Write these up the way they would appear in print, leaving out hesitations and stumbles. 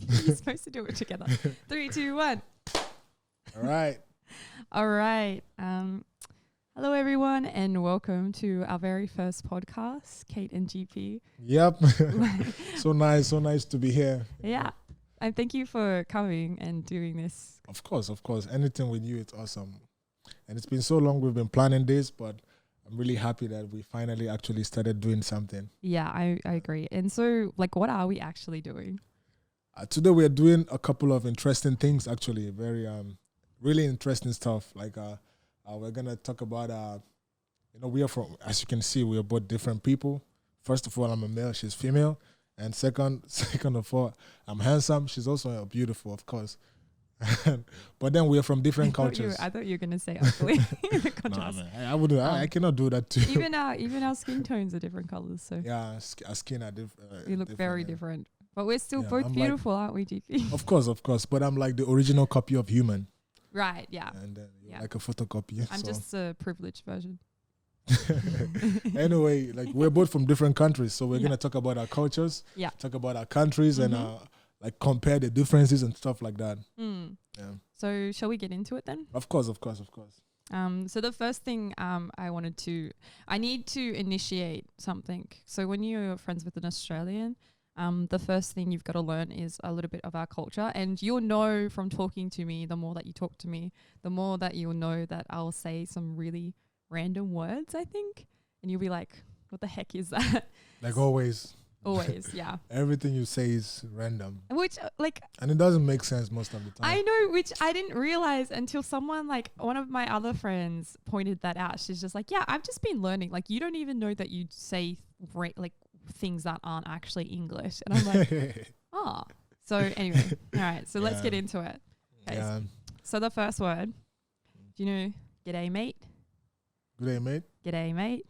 You're supposed to do it together. 3, 2, 1. All right. All right. Hello, everyone, and welcome to our very first podcast, Kate and GP. Yep. So nice to be here. Yeah. And thank you for coming and doing this. Of course. Anything with you, it's awesome. And it's been so long we've been planning this, but I'm really happy that we finally actually started doing something. Yeah, I agree. And so, what are we actually doing? Today we're doing a couple of interesting things, actually. Very, really interesting stuff. We're going to talk about, we are from, as you can see, we are both different people. First of all, I'm a male, she's female. And second of all, I'm handsome. She's also beautiful, of course. But then we are from different cultures. I thought you were going to say ugly. Nah, man, I cannot do that too. Even our skin tones are different colors. So yeah, our skin are different. we look very different. But we're still both I'm beautiful, aren't we, GP? Of course. But I'm like the original copy of human. Right, yeah. And then like a photocopy. I'm just a privileged version. Anyway, we're both from different countries, so we're gonna talk about our cultures, talk about our countries, and compare the differences and stuff like that. Yeah. So shall we get into it then? Of course. So the first thing I need to initiate something. So when you're friends with an Australian, the first thing you've got to learn is a little bit of our culture, and you'll know from talking to me. The more that you talk to me, the more that you'll know that I'll say some really random words, I think, and you'll be like, what the heck is that? Like always, yeah. Everything you say is random, which and it doesn't make sense most of the time. I know, which I didn't realize until someone, one of my other friends pointed that out. She's just like, yeah, I've just been learning, you don't even know that you say things that aren't actually English. And I'm like, oh. So anyway, all right, so let's get into it. Okay. Yeah. So the first word, do you know g'day mate? Good day, mate. G'day mate.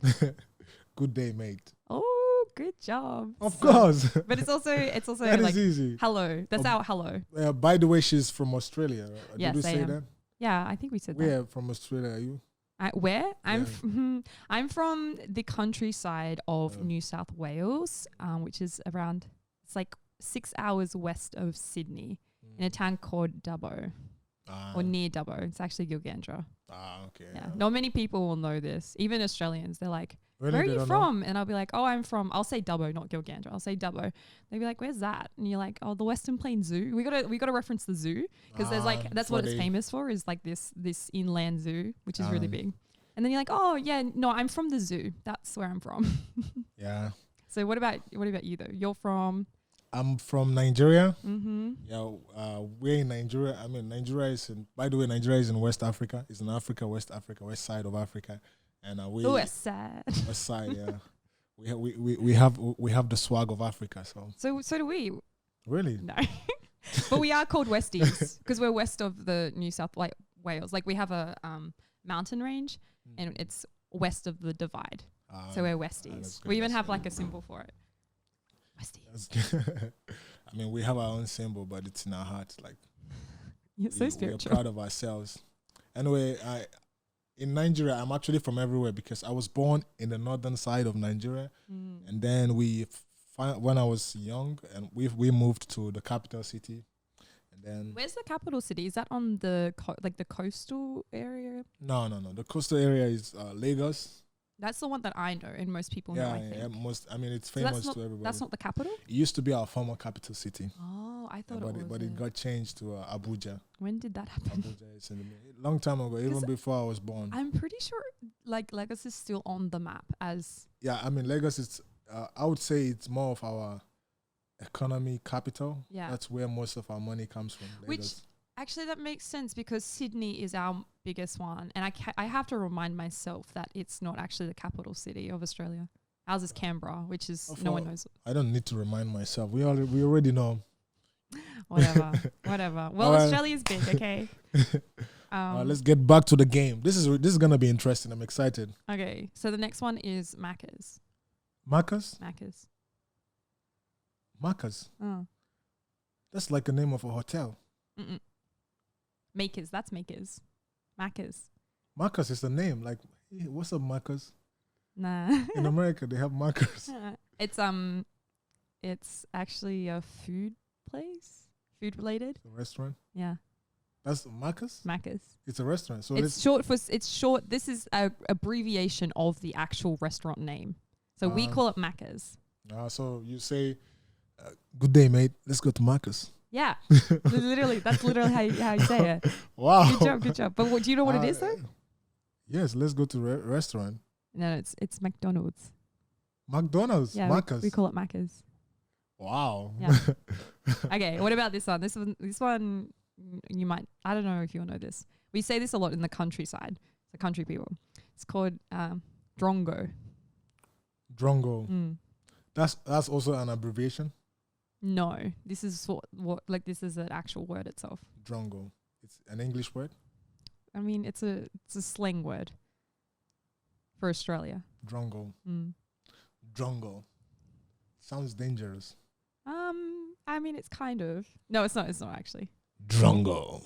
Good day, mate. Oh, good job. Of course. But it's also that is easy. Hello. That's our hello. By the way, she's from Australia. Yes, did we say I am. that? Yeah, I think we said that. Where from Australia are you? Where? I'm from the countryside of New South Wales, which is around, it's 6 hours west of Sydney, in a town called Dubbo, or near Dubbo. It's actually Gilgandra. Okay. Yeah. Not many people will know this. Even Australians, they're like, really? where are you from? And I'll be like, oh, I'll say Dubbo, not Gilgandra. I'll say Dubbo. They'll be like, where's that? And you're like, oh, the Western Plains Zoo. We gotta reference the zoo, because there's that's what it's famous for, is this inland zoo, which is really big. And then you're like, oh yeah, no, I'm from the zoo. That's where I'm from. Yeah. So what about you though? You're from? I'm from Nigeria. Mm-hmm. Yeah, we're in Nigeria. I mean, Nigeria is Nigeria is in West Africa. It's in Africa, west side of Africa, and we the west side. West side, yeah. We have the swag of Africa. So do we. Really? No, but we are called Westies because we're west of the New South Wales. We have a mountain range, and it's west of the divide. So we're Westies. We even have a symbol for it. Westies. I mean, we have our own symbol, but it's in our hearts. You're so spiritual. We're proud of ourselves. Anyway, in Nigeria, I'm actually from everywhere because I was born in the northern side of Nigeria, and then when I was young, and we moved to the capital city, and then. Where's the capital city? Is that on the the coastal area? No. The coastal area is Lagos. That's the one that I know, and most people know. I think. It's famous to everybody. That's not the capital? It used to be our former capital city. Oh, I thought it was. But it got changed to Abuja. When did that happen? Abuja is in the long time ago, even before I was born. I'm pretty sure Lagos is still on the map as. Yeah, I mean Lagos is. I would say it's more of our economy capital. Yeah, that's where most of our money comes from. Lagos. Which actually that makes sense because Sydney is our biggest one, and I have to remind myself that it's not actually the capital city of Australia. Ours is Canberra, which is no one knows. I don't need to remind myself. We already know. Whatever. Well, Australia is big, okay. Let's get back to the game. This is gonna be interesting. I'm excited. Okay, so the next one is Macca's. Macca's? Macca's. Macca's. Oh. That's like a name of a hotel. Makers. That's Makers. Macca's. Macca's is the name. Hey, what's up, Macca's? Nah. In America, they have Macca's. It's actually a food place. food related. A restaurant. Yeah, That's Macca's. Macca's. It's a restaurant. So It's short for. It's short. This is a abbreviation of the actual restaurant name. So we call it Macca's. So you say, "Good day, mate. Let's go to Macca's." Yeah, literally. That's literally how you say it. Wow. Good job. But do you know what it is though? Yes, let's go to restaurant. No, it's McDonald's. McDonald's. Yeah, Macca's. we call it Macca's. Wow. Yeah. Okay, what about this one? This one you might, I don't know if you'll know this. We say this a lot in the countryside, the country people. It's called drongo. Drongo. Mm. That's also an abbreviation. No, this is what like this is an actual word itself. Drongo. It's an English word. I mean, it's a slang word for Australia. Drongo. Mm. Drongo. Sounds dangerous. I mean, it's kind of. No, it's not. It's not actually. Drongo.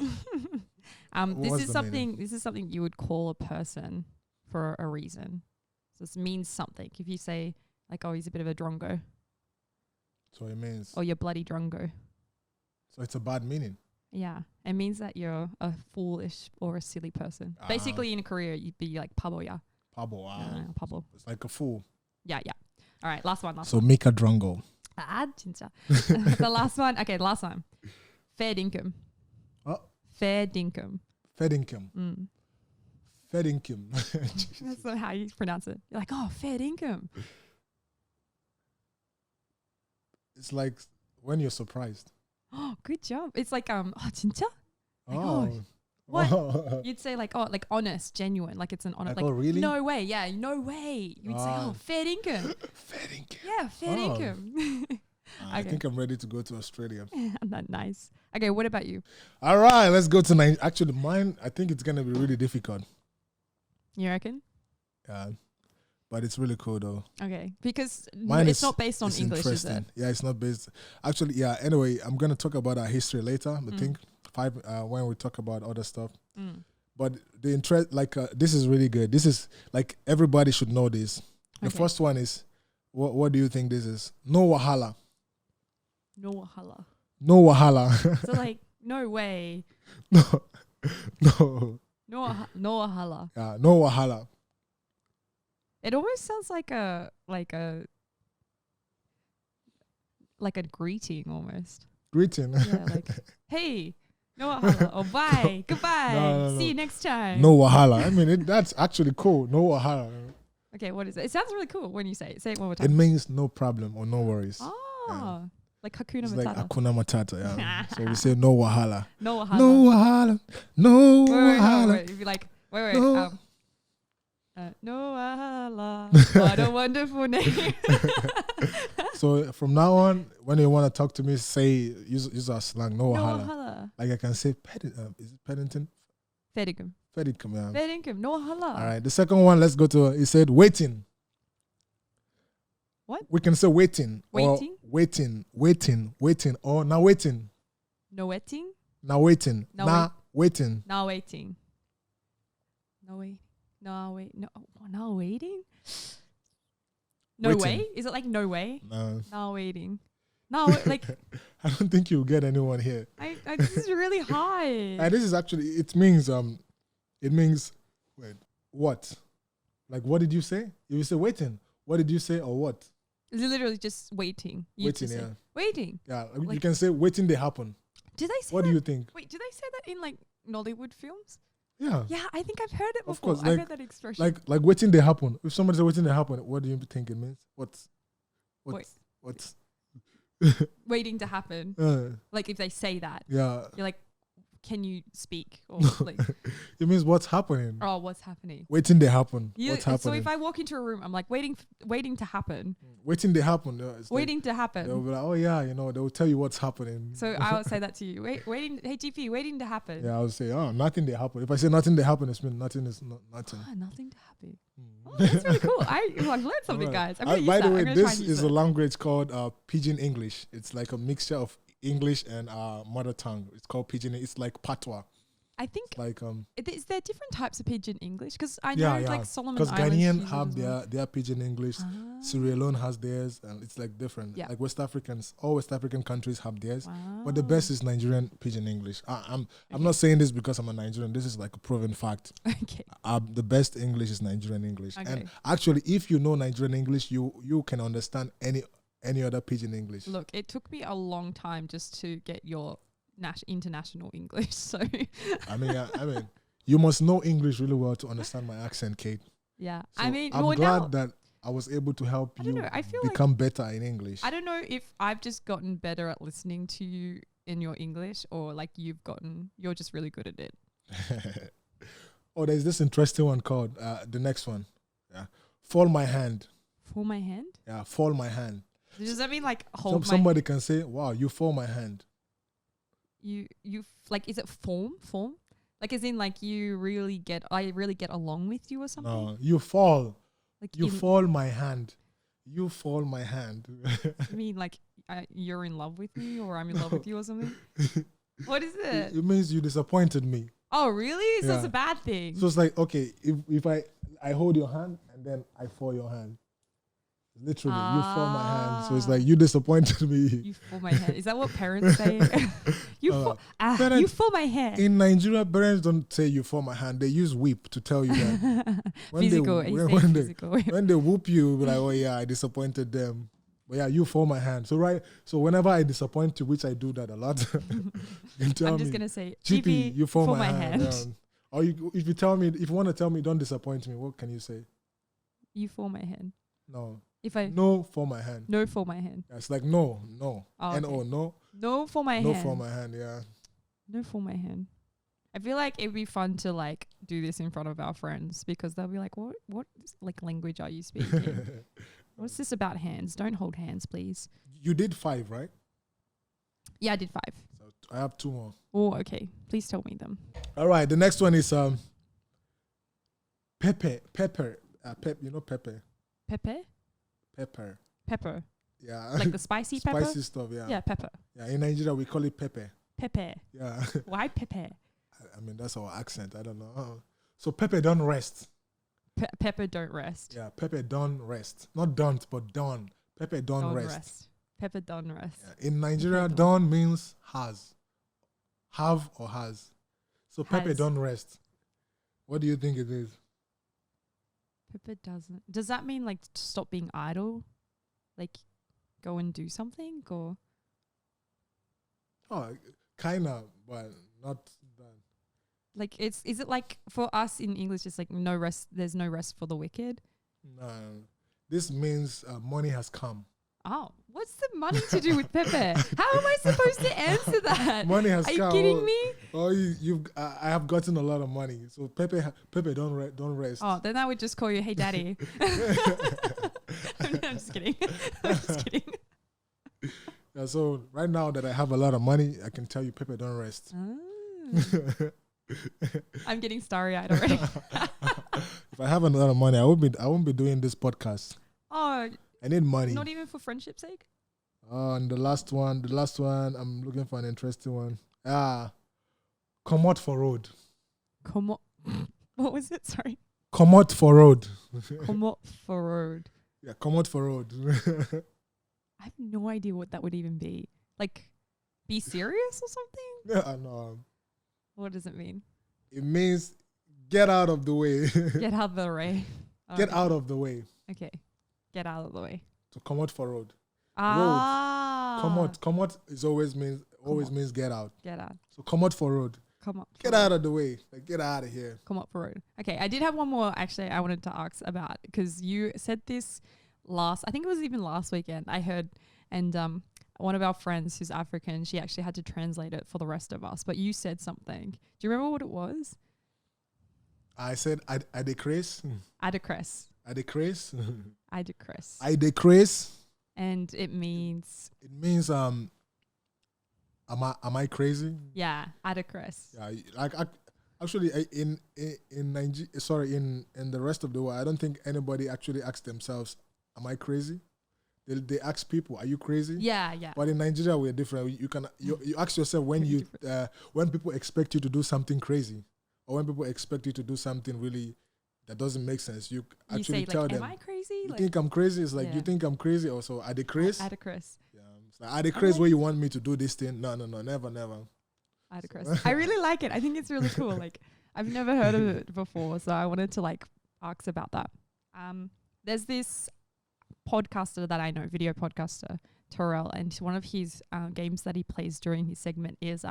This is something. This is something you would call a person for a reason. So this means something. If you say like, "Oh, he's a bit of a drongo," So it means. or "You're bloody drongo," So it's a bad meaning. yeah, it means that you're a foolish or a silly person. Basically, in Korea, you'd be like "paboya." Pabo. Pabo. It's like a fool. Yeah. All right, last one. So make a drongo. 진짜. The last one. Okay, last one. Fair dinkum. Oh. Fair dinkum. Fair income. Mm. Fair income. That's not how you pronounce it. You're like, oh, fair income. It's like when you're surprised. Oh, good job. It's like 진짜? Like, Oh. what? Oh. You'd say like, oh, like honest, genuine, like it's an honest. Like, oh, really? No way. Yeah, no way. You'd say, oh, fair income. Fair income. Yeah, fair Oh. income. I Okay. think I'm ready to go to Australia. Not nice. Okay, what about you? All right, let's go to Nigeria. Actually, mine, I think it's going to be really difficult. You reckon? Yeah. But it's really cool, though. Okay, because Mine it's is- not based on It's English, is it? interesting. Yeah, it's not based. Actually, yeah. Anyway, I'm going to talk about our history later. I think when we talk about other stuff. Mm. But the interest, like, this is really good. This is like everybody should know this. The Okay. first one is, what do you think this is? No wahala. No wahala. No wahala. So like, no way. no, no, No wahala. yeah, no wahala. It almost sounds like a greeting almost. Greeting. Yeah, like, hey, no wahala. Or bye. Goodbye. No. See you next time. No wahala. I mean, that's actually cool. No wahala. Okay, what is it? It sounds really cool when you say it. Say it one more It time. means no problem or no worries. Oh, like Hakuna It's like Matata. Hakuna Matata. Yeah. So we say no wahala. No wahala. No wahala. No Wait. wahala. If you like, wait. No. No wahala. What a wonderful name. So from now on, when you want to talk to me, say use our slang. No No wahala. wahala. Like I can say, is it Paddington? Fair Paddington. Yeah. income. No wahala. All right. The second one, let's go to. He said waiting. What? We can say waiting. Waiting? Or waiting. Or now waiting. No waiting. Now waiting. Now Now waiting. Now waiting. No wait. No wait. No. Now waiting. No Waiting. way. Is it like no way? No. Now waiting. No, like I don't think you'll get anyone here. I this is really hard. And this is actually it means wait, what? Like what did you say? You say waiting. What did you say or what? It's literally just waiting. You Waiting, just say, yeah. Waiting. Yeah. You Like- can say waiting they happen. Do they say What that? do you think? Wait, do they say that in like Nollywood films? Yeah. Yeah, I think I've heard it before. Of course, I've like- heard that expression. Like waiting they happen. If somebody says waiting they happen, what do you think it means? What's Waiting to happen. Like if they say that, yeah. you're like, can you speak? Or like, It means what's happening. oh, what's happening? Waiting they happen. You, What's so happening? if I walk into a room, I'm like waiting to happen. Waiting they happen. It's like, Waiting to they'll happen. be like, oh yeah, they'll tell you what's happening. So I'll say that to you. Waiting. Hey GP, waiting to happen. Yeah, I would say, oh, nothing they happen. If I say nothing they happen, it means nothing is nothing. Ah, nothing to happen. Oh, that's really cool. I've learned something, Alright. guys. I'm gonna use By that. the way, I'm gonna try this and use is it. a language called Pidgin English. It's like a mixture of English and mother tongue. It's called Pidgin. It's like patois. I think Like is there different types of pidgin English? Because I yeah, know yeah. like Solomon Because Islands Ghanaian use it have as well. their pidgin English. Sierra Leone has theirs, and it's like different. Yeah. Like West Africans, all West African countries have theirs. Wow. But the best is Nigerian pidgin English. I'm Okay. not saying this because I'm a Nigerian. This is like a proven fact. Okay. The best English is Nigerian English. Okay. And actually, if you know Nigerian English, you can understand any other pidgin English. Look, it took me a long time just to get your international English. So I mean, you must know English really well to understand my accent, Kate. yeah, So I mean, I'm well, glad now, that I was able to help I don't you know, I feel like- become better in English. I don't know if I've just gotten better at listening to you in your English, or like you're just really good at it. Oh, there's this interesting one called the next one. Yeah, fall my hand. For my hand? Yeah, fall my hand. Does that mean like hold Somebody can say, "Wow, you fall my hand." like, is it form? Like as in like I really get along with you or something? No, you fall. Like You fall my hand. You fall my hand. I mean like you're in love with me, or I'm in love with you or something? What is it? It means you disappointed me. Oh, really? So it's Yeah. a bad thing. So it's like, okay, if I hold your hand and then I fall your hand. Literally, you fall my hand. So it's like you disappointed me. You fall my hand. Is that what parents say? You fall my hand. In Nigeria, parents don't say you fall my hand. They use whip to tell you that. Physical. When they whoop you, be like, oh yeah, I disappointed them. But yeah, you fall my hand. So whenever I disappoint you, which I do that a lot, you tell I'm me, just gonna say, GP, you fall my hand. hand. Yeah. Or if you want to tell me, don't disappoint me, what can you say? You fall my hand. No. If I No for my hand. no for my hand. Yeah, it's like no. Oh, N-O, okay. no. No for my No hand. for my hand, yeah. No for my hand. I feel like it'd be fun to like do this in front of our friends, because they'll be like, what like language are you speaking? What's this about hands? Don't hold hands, please. You did 5, right? Yeah, I did 5. So I have 2 more. Oh, okay. Please tell me them. All right, the next one is pepper. You know pepper. Pepper? Pepper. Pepper. Yeah. Like the spicy pepper? Spicy stuff, yeah. Yeah, pepper. Yeah, in Nigeria we call it pepper. Pepper. Yeah. Why pepper? I mean, that's our accent. I don't know. So pepper don't rest. Pepper don't rest. Yeah, pepper don't rest. Not don't, but don't. Pepper don't rest. Pepper don't rest. Yeah. In Nigeria, Pepper don't means has. Have or has. So pepper Has. don't rest. What do you think it is? Pepper doesn't. Does that mean like to stop being idle? Like go and do something, or Oh, kind of, but not that. like is it like for us in English it's like no rest, there's no rest for the wicked? No. This means money has come. Oh, what's the money to do with pepper? How am I supposed to answer that? Money has Are come. you kidding me? Oh, I have gotten a lot of money. So pepper don't rest. Oh, then I would just call you, hey daddy. I'm just kidding. I'm just kidding. Yeah, so right now that I have a lot of money, I can tell you pepper don't rest. Ah. I'm getting starry-eyed already. If I have a lot of money, I won't be doing this podcast. Oh, I need money. not even for friendship's sake? And the last one, I'm looking for an interesting one. Come out for road. Come on. What was it? Sorry. Come out for road. Come up for road. Yeah, come out for road. I have no idea what that would even be. Like, be serious or something? Yeah, no. What does it mean? It means get out of the way. Get out of the way. Get Okay. out of the way. Okay. Get out of the way. So come out for road. Ah. Come out is always out. means get out. Get out. So come out for road. Come up. Get out of the way. Like get out of here. Come up for road. Okay. I did have one more actually I wanted to ask about, because you said this I think it was even last weekend I heard, and one of our friends who's African, she actually had to translate it for the rest of us, but you said something. Do you remember what it was? I said I decrease. Adicress. I decrease. Adicress. I decrease. And it means, It means am I crazy? yeah, adicress. Yeah, like actually in Nigeria, sorry, in the rest of the world, I don't think anybody actually asks themselves, am I crazy? they ask people, "Are you crazy?" Yeah, yeah. But in Nigeria, we're different. You ask yourself when Really when people expect you to do something crazy, or when people expect you to do something really that doesn't make sense. You You actually say tell like, them, "Am I crazy?" "You Like, think I'm crazy?" It's like, Yeah. "You think I'm crazy?" Also, are they crazy? Atticus. Yeah, it's like, are they crazy where you want me to do this thing? No, never. Atticus. I really like it. I think it's really cool. Like, I've never heard of it before, so I wanted to like ask about that. There's this podcaster that I know, video podcaster, Terrell, and one of his games that he plays during his segment is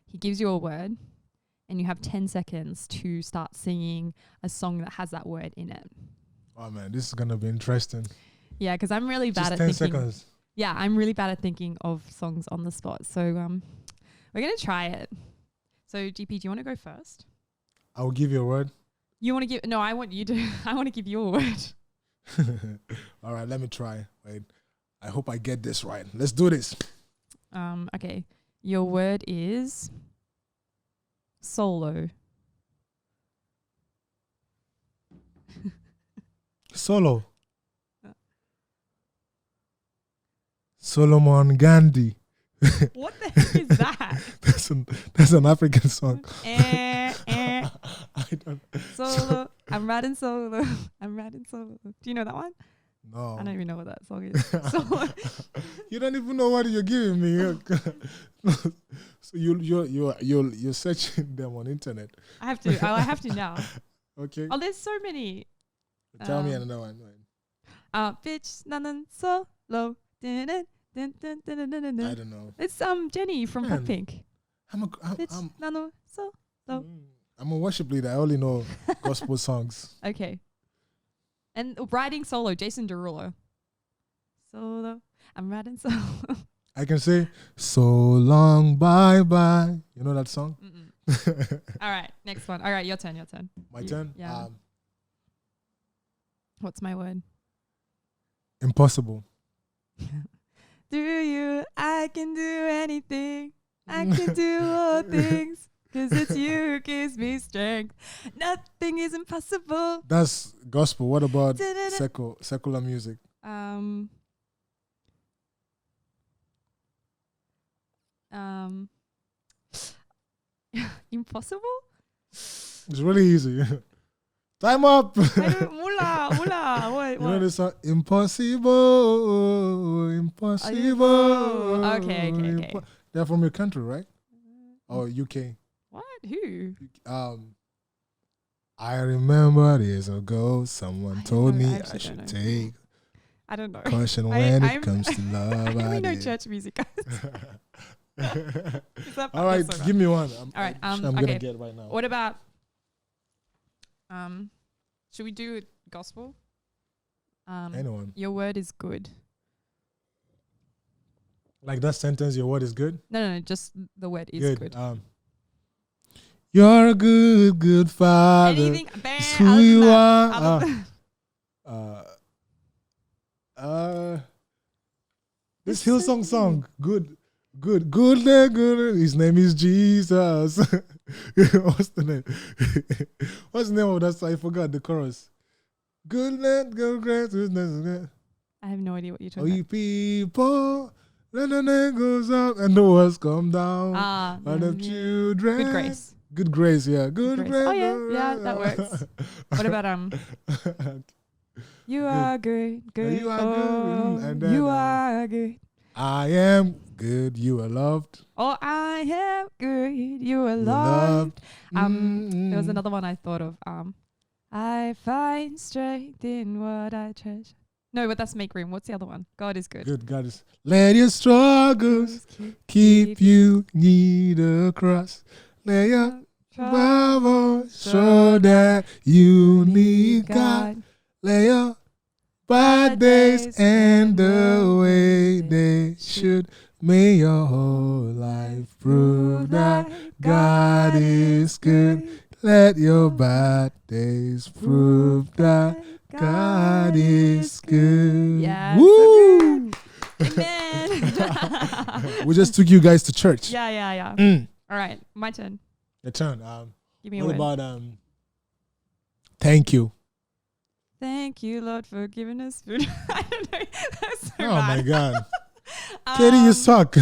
he gives you a word and you have 10 seconds to start singing a song that has that word in it. Oh man, this is gonna be interesting. Yeah, because I'm really bad Just at 10 thinking. seconds. Yeah, I'm really bad at thinking of songs on the spot. So we're gonna try it. So GP, do you want to go first? I will give you a word. You want to give? No, I want you to. I want to give you a word. All right, let me try. Wait, I hope I get this right. Let's do this. Okay. Your word is solo. Solo. Solomon Gandhi. What the heck is that? That's an African song. I don't. Solo. I'm riding solo. I'm riding solo. Do you know that one? No. I don't even know what that song is. Solo. You don't even know what you're giving me. So you're searching them on internet. I have to. I have to now. Okay. Oh, there's so many. Tell me another one. Bitch, nanan solo. Dun, dun, dun, dun, dun, dun, dun. I don't know. It's Jenny from Man. Blackpink. I'm Nano, so. I'm a worship leader. I only know gospel songs. Okay. And riding solo, Jason Derulo. Solo. I'm riding solo. I can say, so long, bye bye. You know that song? All right, next one. All right, your turn. My turn? Yeah. What's my word? Impossible. Do you? I can do anything. I can do all things. Cause it's you who gives me strength. Nothing is impossible. That's gospel. What about secular music? Impossible? It's really easy. Time up. Mula. What? You know the song? Impossible. Okay. They're from your country, right? Or UK? What? Who? I remember years ago, someone told me I should take I don't know. caution when it comes to love. I only know church music, guys. All right, give me one. All right, I'm gonna get right now. What about should we do gospel? Anyone? Your word is good. Like that sentence, your word is good? No, just the word is good. You're a good father. Anything It's who you are. This Hillsong song. Good. His name is Jesus. What's the name? What's the name of that song? I forgot the chorus. Good. I have no idea what you're talking about. People, then the name goes up and the walls come down. And the children. Good grace. Good grace, yeah. Good grace. Oh yeah, that works. What about You are good. You are good. And then, you are good. I am good. You are loved. Oh, I am good. You are loved. There was another one I thought of. I find strength in what I treasure. No, but that's make room. What's the other one? God is good. Good. God is. Let your struggles keep you near the cross. Let your trouble show that you need God. Let your bad days end the way they should. May your whole life prove that God is good. Let your bad days prove that God is good. Yeah. Woo! So good. Amen. We just took you guys to church. Yeah. All right, my turn. Your turn. Give me a what word. about thank you? Thank you, Lord, for giving us food. I don't know. That's so Oh my bad. God. Katie, you suck.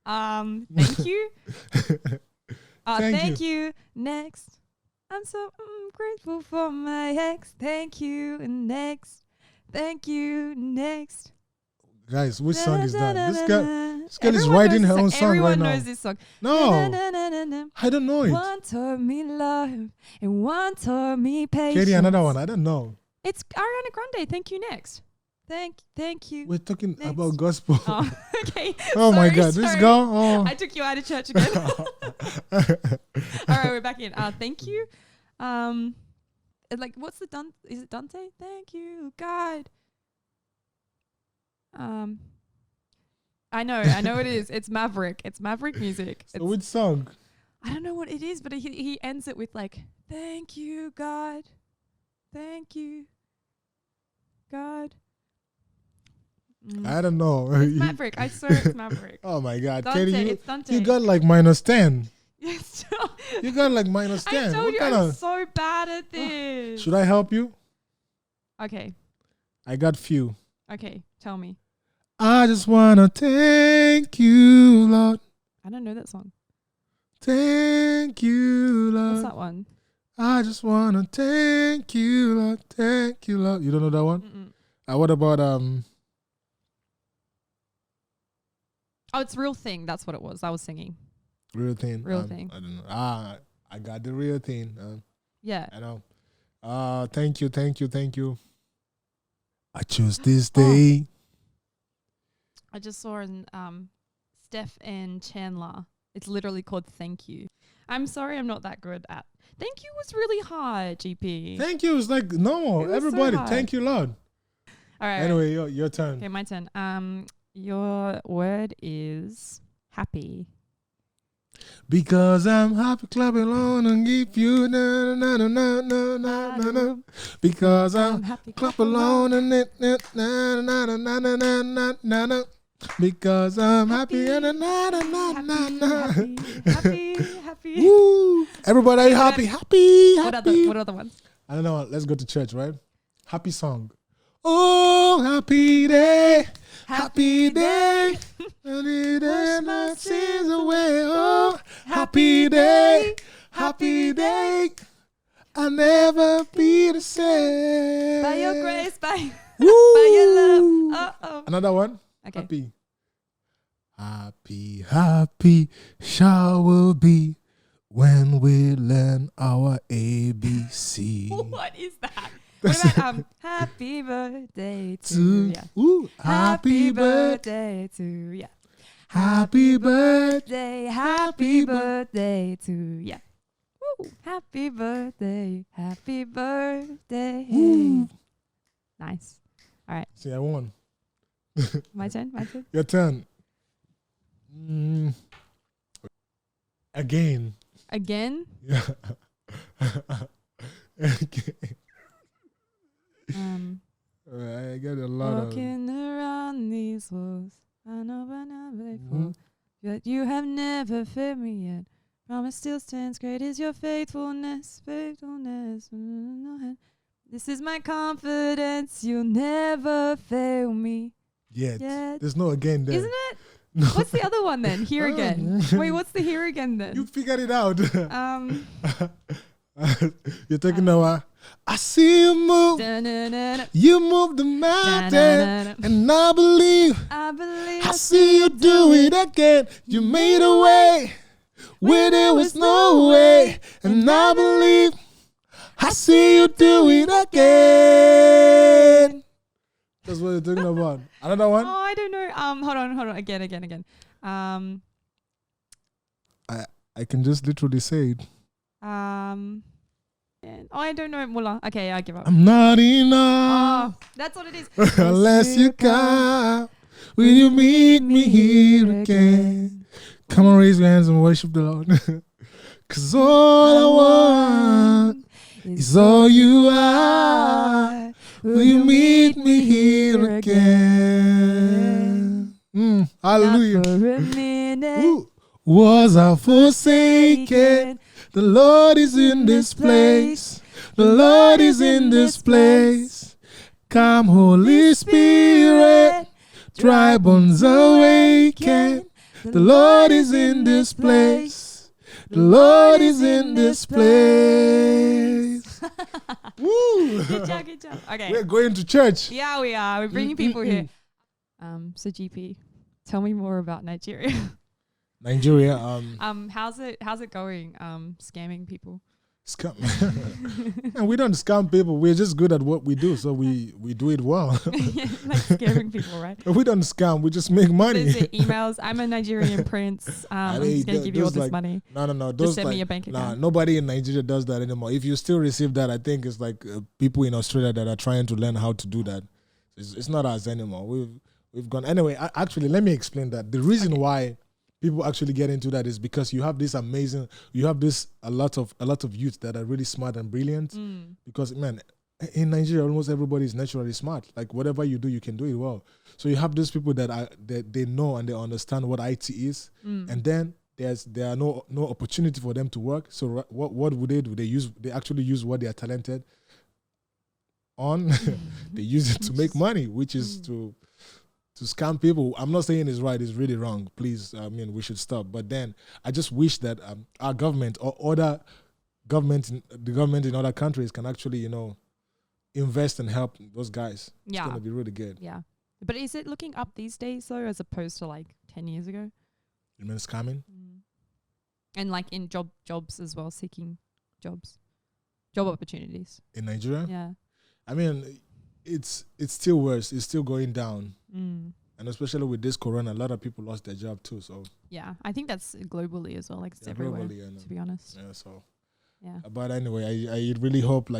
Thank you. Thank you. Next. I'm so grateful for my ex. Thank you. Next. Thank you. Next. Guys, which song is that? This girl is Everyone writing knows her own this song right Everyone now. knows this song. No, I don't know it. One taught me love and one taught me patience. Katie, another one. I don't know. It's Ariana Grande. Thank you. Next. Thank you. We're talking Next. about gospel. Oh, okay. Oh my Sorry, God, this sorry. girl. Oh. I took you out of church again. All right, we're back in. Thank you. Like, what's the Is it Dante? Thank you, God. I know it is. It's Maverick. It's Maverick music. So which song? I don't know what it is, but he ends it with like, thank you, God. Thank you, God. I don't know. It's Maverick. I swear it's Maverick. Oh my God, Dante, Katie, it's Dante. you got like -10. Yes. You got like -10. I told What you kind I'm of? so bad at this. Should I help you? Okay. I got few. Okay. Tell me. I just wanna thank you, Lord. I don't know that song. Thank you, Lord. What's that one? I just wanna thank you, Lord. Thank you, Lord. You don't know that one? What about Oh, it's Real Thing. That's what it was. I was singing. Real Thing? Real Thing. I don't know. I got the Real Thing. Yeah. I know. Thank you. I chose this day. I just saw in Steph and Chandler. It's literally called Thank You. I'm sorry I'm not that good at. Thank you was really hard, GP. Thank you is like normal. It was so Everybody, hard. thank you, Lord. All right. Anyway, your turn. Okay, my turn. Your word is happy. Because I'm happy, clapping along and give you na na na na na na na na. Because I'm happy. clap along and na na na na na na na na na na. Because I'm happy and na na na na na. Happy. Woo! Everybody, are you happy? Happy. What other ones? I don't know. Let's go to church, right? Happy song. Oh, happy day. Happy day. Happy day. My sins away. Oh, happy day. Happy day. I'll never be the same. By your grace, by Woo! your love. Oh. Another one. Okay. Happy shall we be when we learn our ABC. What is that? What about happy birthday to ya? Ooh, Happy birthday to ya. Happy birthday. Happy birthday to ya. Woo. Happy birthday. Happy birthday. Woo. Nice. See, I won. My turn. Your turn. Again. Again? Yeah. Okay. I get a lot Walking around these walls, I know by now before, Mhm. that you have never failed me yet. Promise still stands, great is your faithfulness. This is my confidence, you'll never fail me. Yet. Yet. There's no again there. Isn't it? No. What's the other one then? Here again. Wait, what's the here again then? You figured it out. Um, You're talking about, I see you move. da-na-na-na, You move the mountain. da-na-na-na. And I believe. I believe I see you do it again. You made a way where there was no way. And I believe I see you do it again. That's what you're talking about. Another one? Oh, I don't know. Hold on. Again. I can just literally say it. I don't know. Mullah. Okay, I give up. I'm not enough Oh, that's what it is. unless you come. Will you meet me here again? Come on, raise your hands and worship the Lord. 'Cause all I want is all you are. Will you meet me here again? Hallelujah. Not for a minute. Ooh. Was I forsaken? The Lord is in this place. The Lord is in this place. Come, Holy Spirit, dry bones awaken. The Lord is in this place. The Lord is in this place. Woo! Good job, good job. Okay. We're going to church. Yeah, we are. We're bringing people here. So GP, tell me more about Nigeria. Nigeria, how's it going? Scamming people. scam. And we don't scam people. We're just good at what we do, so we do it well. Yeah, like scamming people, right? We don't scam. We just make money. Is it emails? I'm a Nigerian prince. I'm just gonna give you all this money. No. Just Those send me like, your bank account. nobody in Nigeria does that anymore. If you still receive that, I think it's like people in Australia that are trying to learn how to do that. It's not us anymore. We've gone anyway. Actually, let me explain that. The reason why people actually get into that is because you have a lot of youth that are really smart and brilliant. Because man, in Nigeria, almost everybody is naturally smart. Like whatever you do, you can do it well. So you have those people that they know and they understand what IT is, and then there are no opportunity for them to work. So what would they do? They actually use what they are talented on. They use it to make money, which is to scam people. I'm not saying it's right, it's really wrong. Please, we should stop. But then I just wish that our government or the government in other countries can actually, invest and help those guys. Yeah. It's going to be really good. Yeah. But is it looking up these days though, as opposed to like 10 years ago? You mean scamming? And like in jobs as well, seeking job opportunities. In Nigeria? Yeah. I mean, it's still worse. It's still going down. And especially with this corona, a lot of people lost their job too. So yeah, I think that's globally as well. Like it's everywhere, globally, to be honest. Yeah, so yeah. But anyway, I really hope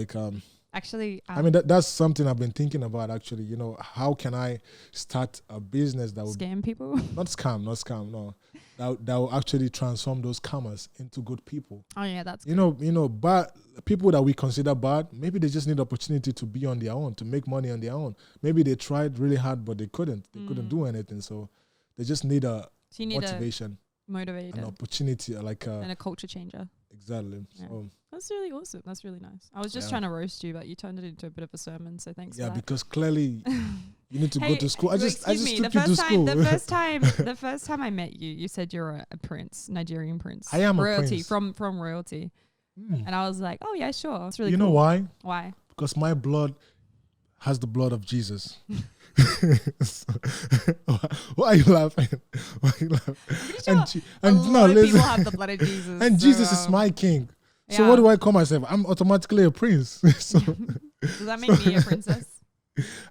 actually, that's something I've been thinking about actually. How can I start a business that will scam people? Not scam, no. That will actually transform those scammers into good people. Oh yeah, that's good. Bad people that we consider bad, maybe they just need opportunity to be on their own, to make money on their own. Maybe they tried really hard, but they couldn't. They couldn't do anything. So they just need motivation, motivator, an opportunity, and a culture changer. Exactly. Yeah. So that's really awesome. That's really nice. I was just trying to roast you, but you turned it into a bit of a sermon. So thanks. Yeah, for that. because clearly you need to go to school. I just took you to school. The first time I met you, you said you're a prince, Nigerian prince. I am royalty a prince from royalty, and I was like, oh yeah, sure. It's really. You cool. know why? Why? Because my blood has the blood of Jesus. Why are you laughing? And no, people have the blood of Jesus. And Jesus is my king. So what do I call myself? I'm automatically a prince. So does that make me a princess?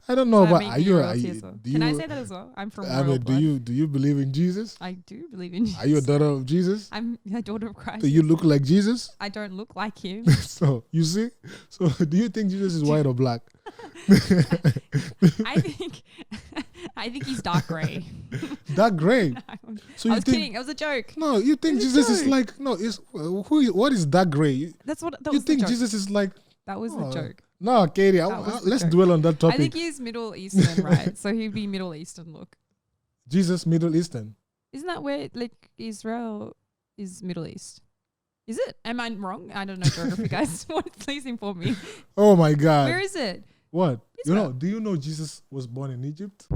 I don't know, but can I say that as well? I'm from royal blood. Do you believe in Jesus? I do believe in Jesus. Are you a daughter of Jesus? I'm a daughter of Christ. Do you look like Jesus? I don't look like him. So you see? So do you think Jesus is white or black? I think he's dark grey. Dark grey. So I was kidding. It was a joke. No, you think Jesus is like what is dark grey? That's what that you was think the joke. Jesus is like that was the joke. No, Katie, let's dwell on that topic. I think he's Middle Eastern, right? So he'd be Middle Eastern look. Jesus, Middle Eastern. Isn't that where like Israel is Middle East? Is it? Am I wrong? I don't know geography, guys. Please inform me. Oh my God. Where is it? What? Israel. Do you know Jesus was born in Egypt?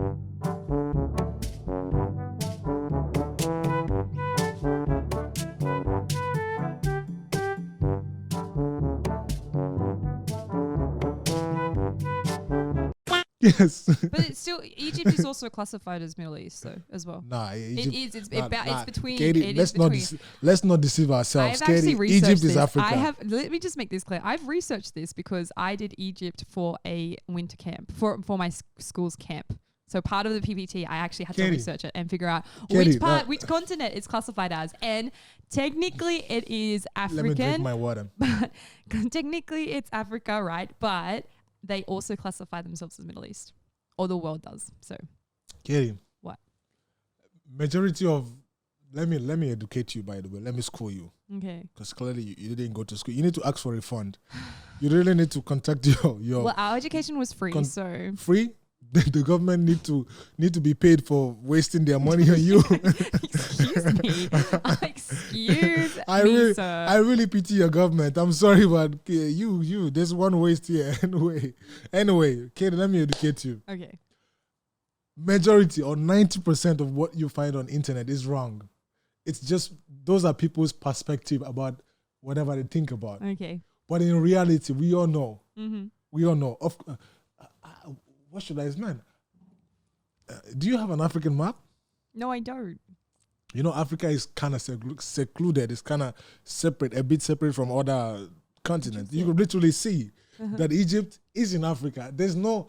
Yes. But it's still Egypt is also classified as Middle East though as well. Nah, Egypt, it is. It's between. Katie, let's not deceive ourselves. I've actually researched Egypt this. is Africa. Let me just make this clear. I've researched this because I did Egypt for a winter camp for my school's camp. So part of the PPT, I actually had to research it and figure out which continent it's classified as. And technically it is African. Let me drink my water. But technically it's Africa, right? But they also classify themselves as Middle East, or the world does. So, Katie, what? Majority of let me educate you. By the way, let me school you. Okay. Because clearly you didn't go to school. You need to ask for a refund. You really need to contact your. Well, our education was free, so free. the government need to be paid for wasting their money on you. Excuse me. Excuse I me, really, sir. I really pity your government. I'm sorry, but there's one waste here anyway, Kate, let me educate you. Okay. Majority or 90% of what you find on internet is wrong. It's just those are people's perspective about whatever they think about. Okay. But in reality, we all know. Mm-hmm. We all know. What should I man? Do you have an African map? No, I don't. You know, Africa is kind of secluded. It's kind of separate, a bit separate from other continents. You could literally see that Egypt is in Africa. There's no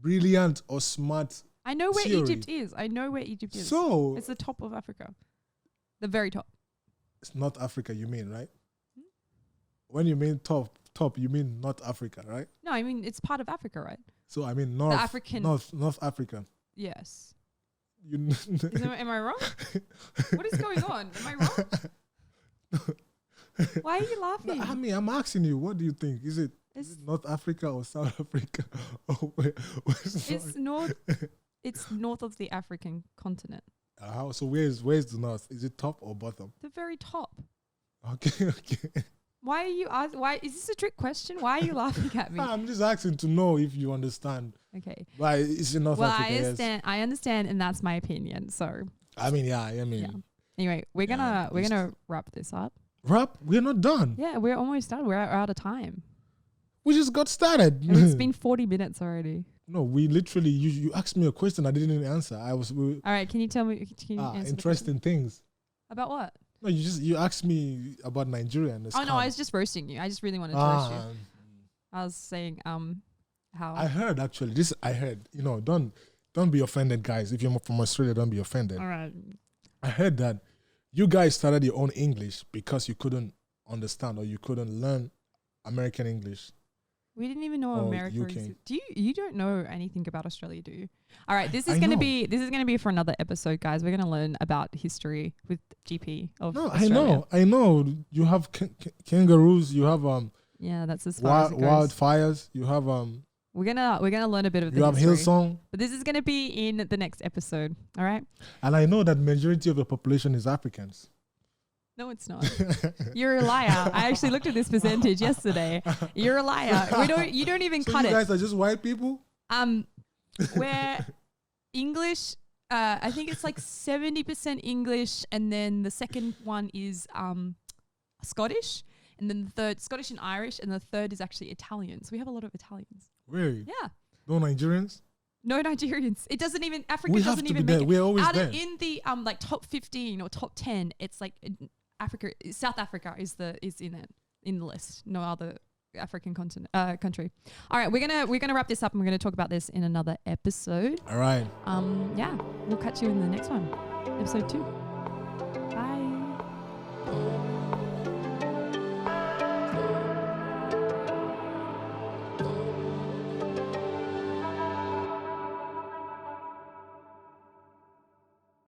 brilliant or smart. I know where theory. Egypt is. I know where Egypt is. So It's the top of Africa. The very top. it's not Africa, you mean, right? When you mean top, you mean not Africa, right? No, I mean, it's part of Africa, right? So I mean North Africa. Yes. You Am I wrong? What is going on? Am I wrong? Why are you laughing? I mean, I'm asking you, what do you think? Is it North Africa or South Africa? It's north. It's north of the African continent. So where's the north? Is it top or bottom? The very top. Okay. Why are you why is this a trick question? Why are you laughing at me? I'm just asking to know if you understand. Okay. Why it's in North Africa? I understand. I understand, and that's my opinion. So. I mean. Anyway, we're gonna wrap this up. Wrap? We're not done. Yeah, we're almost done. We're out of time. We just got started. And it's been 40 minutes already. No, we literally. You asked me a question I didn't answer. All right. Can you tell me? Can you answer interesting things. About what? No, you asked me about Nigeria and no, I was just roasting you. I just really wanted to roast you. I was saying how I heard actually this. I heard don't be offended, guys. If you're from Australia, don't be offended. All right. I heard that you guys started your own English because you couldn't understand or you couldn't learn American English. We didn't even know America UK. Do you don't know anything about Australia, do you? All right, this is gonna be for another episode, guys. We're gonna learn about history with GP of Australia. I know. You have kangaroos. You have yeah, that's as far as it goes. Wildfires. You have We're gonna learn a bit of the you have history, Hillsong. but this is gonna be in the next episode. All right. And I know that majority of the population is Africans. No, it's not. You're a liar. I actually looked at this percentage yesterday. You're a liar. You don't even cut it. You guys are just white people? We're English. I think it's like 70% English, and then the second one is Scottish, and then the third Scottish and Irish, and the third is actually Italian. So we have a lot of Italians. Really? Yeah. No Nigerians? No Nigerians. It doesn't even Africa doesn't even make it. We're always there. In the like top 15 or top 10, it's like South Africa is in the list. No other African country. All right, we're gonna wrap this up, and we're gonna talk about this in another episode. All right. Yeah, we'll catch you in the next one, episode 2. Bye.